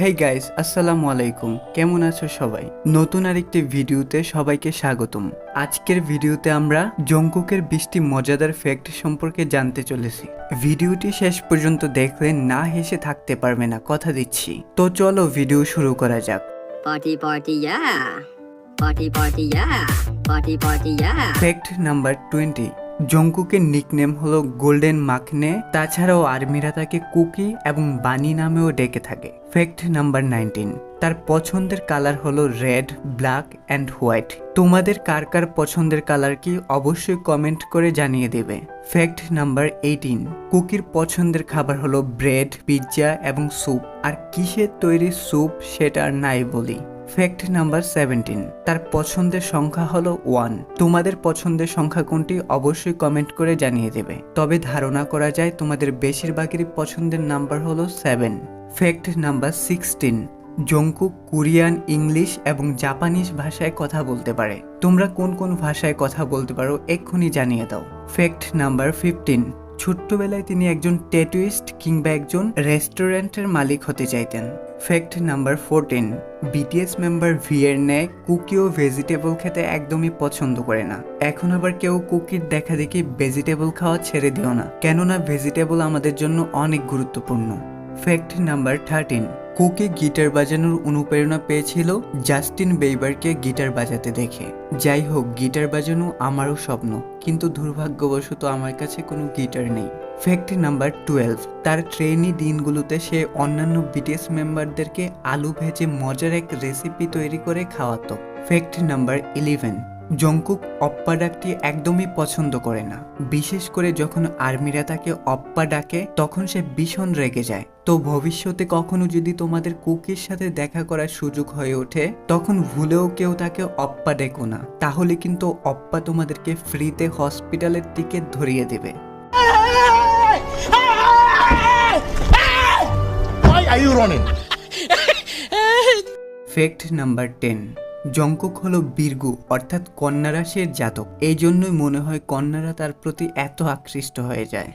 Hey guys, আসসালামু আলাইকুম। কেমন আছো সবাই? নতুন আরেকটি ভিডিওতে সবাইকে স্বাগতম। আজকের ভিডিওতে আমরা জংকুকের 20টি মজাদার ফ্যাক্ট সম্পর্কে জানতে চলেছি। ভিডিওটি শেষ পর্যন্ত দেখলে না হেসে থাকতে পারবে না, কথা দিচ্ছি। তো চলো ভিডিও শুরু করা যাক। Party party yeah. Party party yeah. Party party yeah. Fact number 20, জংকুকের নিকনেম হলো গোল্ডেন মাকনে। তাছাড়াও আর্মিরা তাকে কুকি এবং বানি নামেও ডেকে থাকে। ফ্যাক্ট নাম্বার 19, তার পছন্দের কালার হলো রেড, ব্ল্যাক অ্যান্ড হোয়াইট। তোমাদের কার কার পছন্দের কালার কি অবশ্যই কমেন্ট করে জানিয়ে দেবে। ফ্যাক্ট নাম্বার 18, কুকির পছন্দের খাবার হলো ব্রেড, পিৎজা এবং স্যুপ। আর কিসের তৈরি স্যুপ সেটা আর নাই বলি। ফ্যাক্ট নাম্বার 17, তার পছন্দের সংখ্যা হলো 1। তোমাদের পছন্দের সংখ্যা কোনটি অবশ্যই কমেন্ট করে জানিয়ে দেবে। তবে ধারণা করা যায় তোমাদের বেশিরভাগেরই পছন্দের নাম্বার হলো 7। Fact number 16, Jungkook Korean, English এবং জাপানিজ ভাষায় কথা বলতে পারে। তোমরা কোন কোন ভাষায় কথা বলতে পারো এক্ষুনি জানিয়ে দাও। ফ্যাক্ট নাম্বার 15, ছোট্টবেলায় তিনি একজন ট্যাটুইস্ট কিংবা একজন রেস্টুরেন্টের মালিক হতে চাইতেন। Fact number 14, BTS member V এর ন্যায় কুকিও ভেজিটেবল খেতে একদমই পছন্দ করে না। এখন আবার কেউ কুকির দেখা দেখি ভেজিটেবল খাওয়া ছেড়ে দিও না, কেননা ভেজিটেবল আমাদের জন্য অনেক গুরুত্বপূর্ণ। ফ্যাক্ট নাম্বার 13, কুকি গিটার বাজানোর অনুপ্রেরণা পেয়েছিল জাস্টিন বেইবারকে গিটার বাজাতে দেখে। যাই হোক, গিটার বাজানো আমারও স্বপ্ন, কিন্তু দুর্ভাগ্যবশত আমার কাছে কোনো গিটার নেই। ফ্যাক্ট নাম্বার 12, তার ট্রেনি দিনগুলোতে সে অন্যান্য বিটিএস মেম্বারদেরকে আলু ভেজে মজার এক রেসিপি তৈরি করে খাওয়াতো। ফ্যাক্ট নাম্বার 11, জংকুক অপ্পা ডাকটি একদমই পছন্দ করে না। বিশেষ করে যখন আর্মিরা তাকে অপ্পা ডাকে তখন সে ভীষণ রেগে যায়। তো ভবিষ্যতে কখনো যদি তোমাদের কুকির সাথে দেখা করার সুযোগ হয়ে ওঠে তখন ভুলেও কেউ তাকে অপ্পা ডেকো না, তাহলে কিন্তু অপ্পা তোমাদেরকে ফ্রিতে হসপিটালের টিকিট ধরিয়ে দেবে। Why are you running? Fact number 10, Jungkook হলো বীরগু অর্থাৎ কন্যা রাশির জাতক। এই জন্যই মনে হয় কন্যারা তার প্রতি এত আকৃষ্ট হয়ে যায়।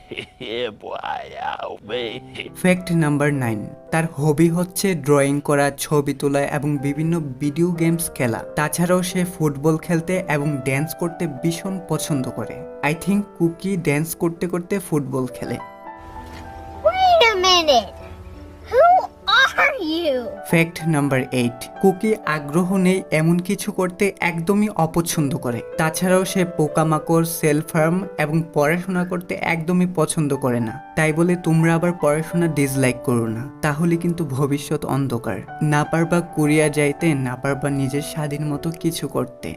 Yeah, boy, ফ্যাক্ট নাম্বার 9, তার হবি হচ্ছে ড্রয়িং করা, ছবি তোলা এবং বিভিন্ন ভিডিও গেমস খেলা। তাছাড়াও সে ফুটবল খেলতে এবং ড্যান্স করতে ভীষণ পছন্দ করে। আই থিঙ্ক কুকি ড্যান্স করতে করতে ফুটবল খেলে। Wait a minute. Who are you? Fact number 8, cookie আগ্রহ নেই এমন কিছু করতে একদমই অপছন্দ করে। তাছাড়াও সে পোকামাকড়, সেল ফার্ম এবং পড়াশোনা করতে একদমই পছন্দ করে না। তাই বলে তোমরা আবার পড়াশোনা ডিসলাইক করো না, তাহলে কিন্তু ভবিষ্যৎ অন্ধকার। না পারবা কোরিয়া যাইতে, না পারবা নিজের স্বাধীন মতো কিছু করতে।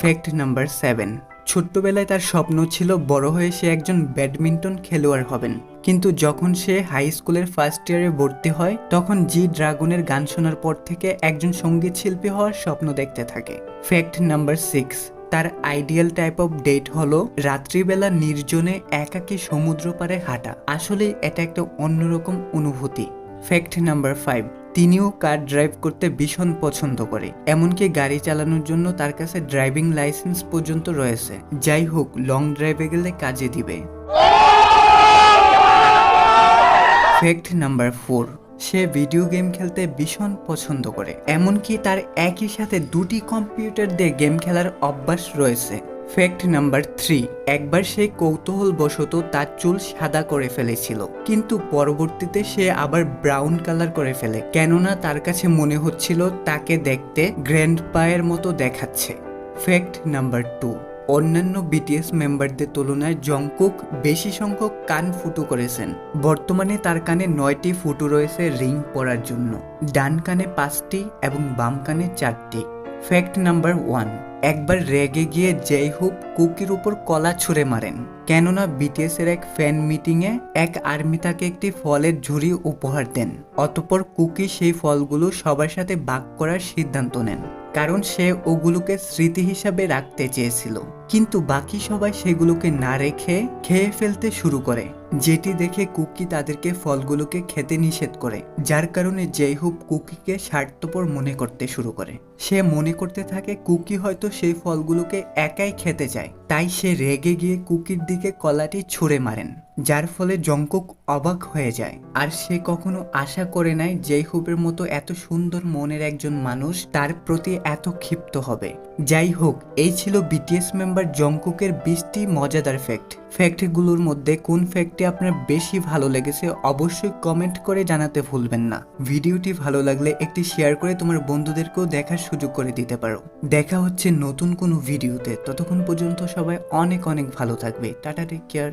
ফ্যাক্ট নাম্বার 7, ছোট্টবেলায় তার স্বপ্ন ছিল বড় হয়ে সে একজন ব্যাডমিন্টন খেলোয়াড় হবেন। কিন্তু যখন সে হাই স্কুলের ফার্স্ট ইয়ারে ভর্তি হয় তখন জি ড্রাগনের গান শোনার পর থেকে একজন সঙ্গীত শিল্পী হওয়ার স্বপ্ন দেখতে থাকে। ফ্যাক্ট নাম্বার 6, তার আইডিয়াল টাইপ অফ ডেট হলো রাত্রিবেলা নির্জনে একাকী সমুদ্র পাড়ে হাঁটা। আসলে এটা একটা অন্যরকম অনুভূতি। ফ্যাক্ট নাম্বার 5, তিনিও কার ড্রাইভ করতে ভীষণ পছন্দ করে, এমনকি গাড়ি চালানোর জন্য তার কাছে ড্রাইভিং লাইসেন্স পর্যন্ত রয়েছে। যাই হোক, লং ড্রাইভে গেলে কাজে দিবে। ফ্যাক্ট নাম্বার 4, সে ভিডিও গেম খেলতে ভীষণ পছন্দ করে, এমনকি তার একই সাথে 2টি কম্পিউটার দিয়ে গেম খেলার অভ্যাস রয়েছে। ফ্যাক্ট নাম্বার 3, একবার সে কৌতূহলবশত তার চুল সাদা করে ফেলেছিল, কিন্তু পরবর্তীতে সে আবার ব্রাউন কালার করে ফেলে, কেননা তার কাছে মনে হচ্ছিল তাকে দেখতে গ্র্যান্ডপায়ের মতো দেখাচ্ছে। ফ্যাক্ট নাম্বার 2, অন্যান্য বিটিএস মেম্বারদের তুলনায় জংকুক বেশি সংখ্যক কান ফুটো করেছেন। বর্তমানে তার কানে 9টি ফুটো রয়েছে রিং পরার জন্য, ডান কানে 5টি এবং বাম কানে 4টি। ফ্যাক্ট নাম্বার 1, একবার রেগে গিয়ে জেইহুপ কুকির উপর কলা ছুঁড়ে মারেন, কেননা বিটিএস এর এক ফ্যান মিটিং এ এক আর্মি তাকে একটি ফলের ঝুড়ি উপহার দেন। অতঃপর কুকি সেই ফলগুলো সবার সাথে ভাগ করার সিদ্ধান্ত নেন, কারণ সে ওগুলোকে স্মৃতি হিসাবে রাখতে চেয়েছিল। কিন্তু বাকি সবাই সেগুলোকে না রেখে খেয়ে ফেলতে শুরু করে, যেটি দেখে কুকি তাদেরকে ফলগুলোকে খেতে নিষেধ করে, যার কারণে জেইহুপ কুকিকে স্বার্থপর মনে করতে শুরু করে। সে মনে করতে থাকে কুকি হয়তো সেই ফলগুলোকে একাই খেতে চায়, তাই সে রেগে গিয়ে কুকির দিকে কলাটি ছুঁড়ে মারেন, যার ফলে জংকুক অবাক হয়ে যায়। আর সে কখনো আশা করে নাই জেই হোপের মতো এত সুন্দর মনের একজন মানুষ তার প্রতি এত ক্ষিপ্ত হবে। যাই হোক, এই ছিল বিটিএস মেম্বার জংকুকের 20টি মজাদার ফ্যাক্ট। ফ্যাক্টগুলোর মধ্যে কোন ফ্যাক্টটি আপনার বেশি ভালো লেগেছে অবশ্যই কমেন্ট করে জানাতে ভুলবেন না। ভিডিওটি ভালো লাগলে একটি শেয়ার করে তোমার বন্ধুদেরকেও দেখার সুযোগ করে দিতে পারো। দেখা হচ্ছে নতুন কোনো ভিডিওতে, ততক্ষণ পর্যন্ত সবাই অনেক অনেক ভালো থাকবে। Tata, take care.